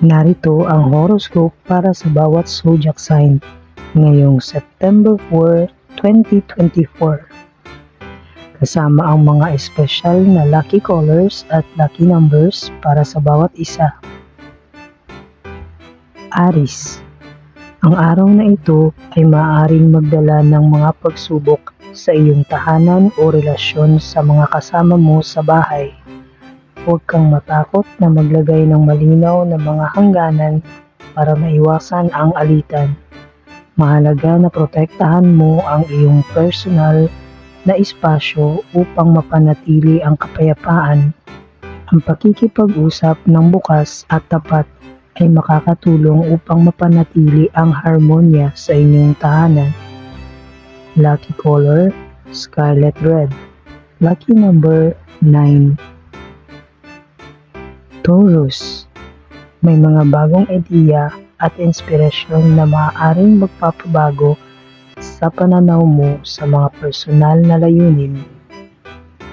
Narito ang horoscope para sa bawat zodiac sign ngayong September 4, 2024. Kasama ang mga espesyal na lucky colors at lucky numbers para sa bawat isa. Aries. Ang araw na ito ay maaaring magdala ng mga pagsubok sa iyong tahanan o relasyon sa mga kasama mo sa bahay. Huwag kang matakot na maglagay ng malinaw na mga hangganan para maiwasan ang alitan. Mahalaga na protektahan mo ang iyong personal na espasyo upang mapanatili ang kapayapaan. Ang pakikipag-usap ng bukas at tapat ay makakatulong upang mapanatili ang harmonya sa inyong tahanan. Lucky color, scarlet red. Lucky number 9. Taurus. May mga bagong ideya at inspirasyon na maaaring magpapabago sa pananaw mo sa mga personal na layunin.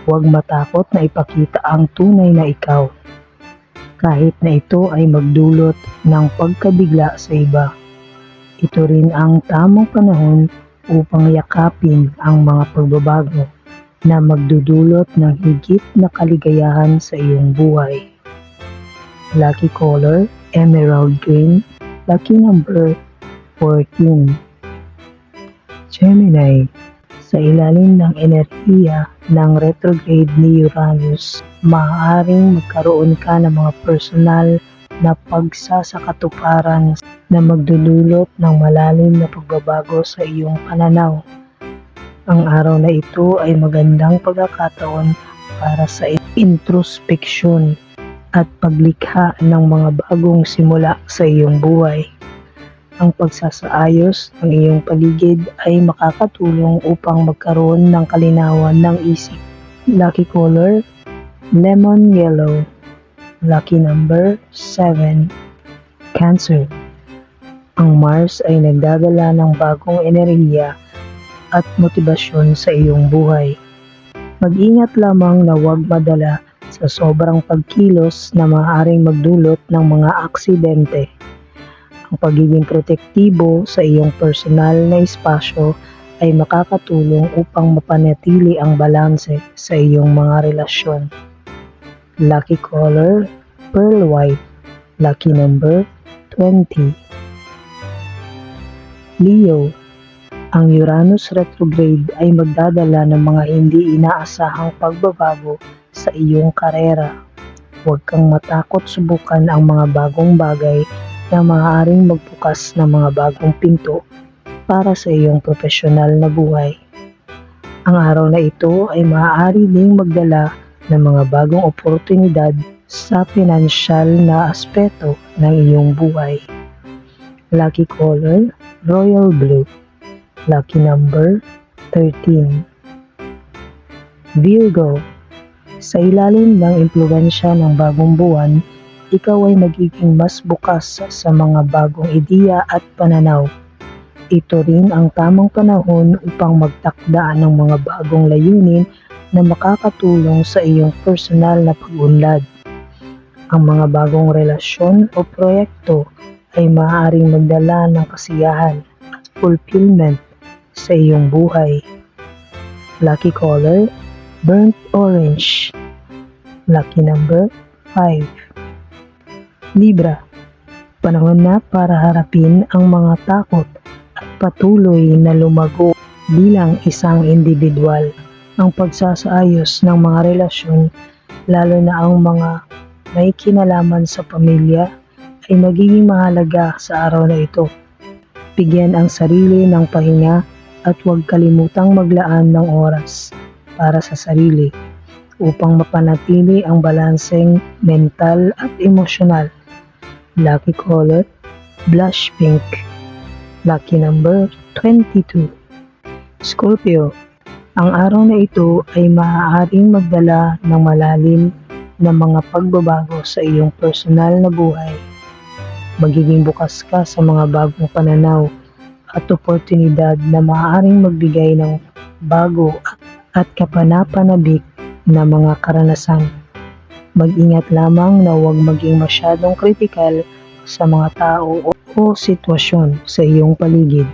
Huwag matakot na ipakita ang tunay na ikaw, kahit na ito ay magdulot ng pagkabigla sa iba. Ito rin ang tamang panahon upang yakapin ang mga pagbabago na magdudulot ng higit na kaligayahan sa iyong buhay. Lucky color, emerald green. Lucky number 14. Gemini. Sa ilalim ng enerhiya ng retrograde ni Uranus, maaaring magkaroon ka ng mga personal na pagsasakatuparan na magdudulot ng malalim na pagbabago sa iyong pananaw. Ang araw na ito ay magandang pagkakataon para sa introspeksyon at paglikha ng mga bagong simula sa iyong buhay. Ang pagsasaayos ng iyong paligid ay makakatulong upang magkaroon ng kalinawan ng isip. Lucky color, lemon yellow. Lucky number 7. Cancer. Ang Mars ay nagdadala ng bagong enerhiya at motibasyon sa iyong buhay. Mag-ingat lamang na huwag madala sa sobrang pagkilos na maaaring magdulot ng mga aksidente. Ang pagiging protektibo sa iyong personal na espasyo ay makakatulong upang mapanatili ang balanse sa iyong mga relasyon. Lucky color, pearl white. Lucky number 20. Leo. Ang Uranus retrograde ay magdadala ng mga hindi inaasahang pagbabago sa iyong karera. Huwag kang matakot subukan ang mga bagong bagay na maaaring magbukas ng mga bagong pinto para sa iyong profesional na buhay. Ang araw na ito ay maaari ding magdala ng mga bagong oportunidad sa pinansyal na aspeto ng iyong buhay. Lucky color, royal blue. Lucky number 13. Virgo. Sa ilalim ng impluwensya ng bagong buwan, ikaw ay magiging mas bukas sa mga bagong ideya at pananaw. Ito rin ang tamang panahon upang magtakda ng mga bagong layunin na makakatulong sa iyong personal na pag-unlad. Ang mga bagong relasyon o proyekto ay maaaring magdala ng kasiyahan at fulfillment sa iyong buhay. Lucky color, burnt orange. Lucky number 5. Libra. Panahon na para harapin ang mga takot at patuloy na lumago bilang isang individual. Ang pagsasaayos ng mga relasyon, lalo na ang mga may kinalaman sa pamilya, ay magiging mahalaga sa araw na ito. Bigyan ang sarili ng pahinga at huwag kalimutang maglaan ng oras para sa sarili upang mapanatili ang balanseng mental at emosyonal. Lucky color, blush pink. Lucky number 22. Scorpio. Ang araw na ito ay maaaring magdala ng malalim na mga pagbabago sa iyong personal na buhay. Magiging bukas ka sa mga bagong pananaw at oportunidad na maaaring magbigay ng bago at kapanapanabik na mga karanasan. Mag-ingat lamang na huwag maging masyadong kritikal sa mga tao o sitwasyon sa iyong paligid.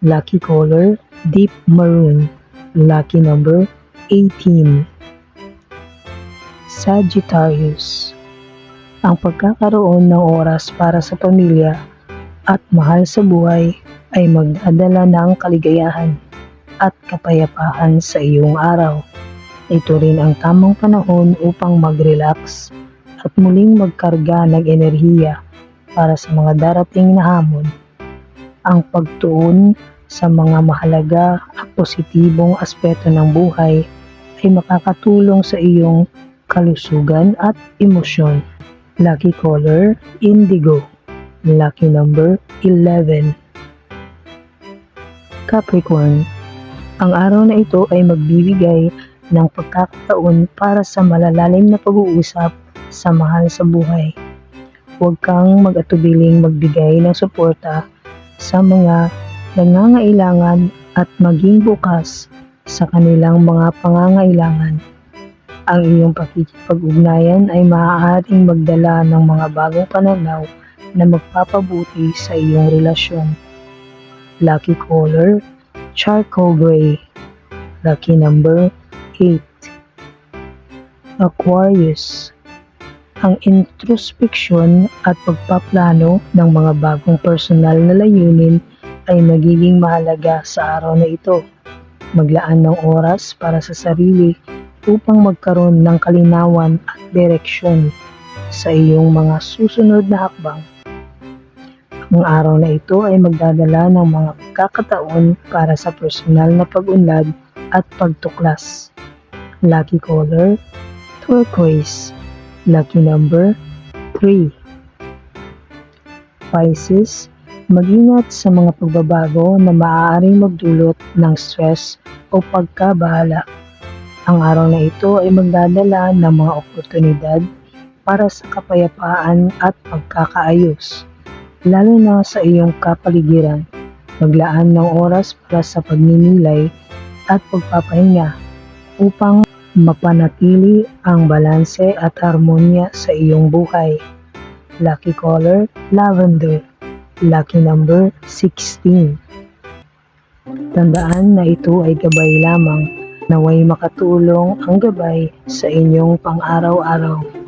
Lucky color, deep maroon. Lucky number, 18. Sagittarius. Ang pagkakaroon ng oras para sa pamilya at mahal sa buhay ay magdadala ng kaligayahan at kapayapaan sa iyong araw. Ito rin ang tamang panahon upang mag-relax at muling magkarga ng enerhiya para sa mga darating na hamon. Ang pagtuon sa mga mahalaga at positibong aspeto ng buhay ay makakatulong sa iyong kalusugan at emosyon. Lucky color, indigo. Lucky number, 11. Capricorn. Ang araw na ito ay magbibigay ng pagkakataon para sa malalalim na pag-uusap sa mahal sa buhay. Huwag kang mag-atubiling magbigay ng suporta sa mga nangangailangan at maging bukas sa kanilang mga pangangailangan. Ang iyong pakikipag-ugnayan ay maaaring magdala ng mga bagong pananaw na magpapabuti sa iyong relasyon. Lucky color, charcoal gray. Lucky number, 8. Aquarius. Ang introspection at pagpaplano ng mga bagong personal na layunin ay magiging mahalaga sa araw na ito. Maglaan ng oras para sa sarili upang magkaroon ng kalinawan at direksyon sa iyong mga susunod na hakbang. Ang araw na ito ay magdadala ng mga pagkakataon para sa personal na pag-unlad at pagtuklas. Lucky color, turquoise. Lucky number, 3. Pisces, mag-ingat sa mga pagbabago na maaaring magdulot ng stress o pagkabahala. Ang araw na ito ay magdadala ng mga oportunidad para sa kapayapaan at pagkakaayos, lalo na sa iyong kapaligiran. Maglaan ng oras para sa pagninilay at pagpapahinga upang mapanatili ang balanse at harmonya sa iyong buhay. Lucky color, lavender. Lucky number, 16. Tandaan na ito ay gabay lamang, naway makatulong ang gabay sa inyong pang-araw-araw.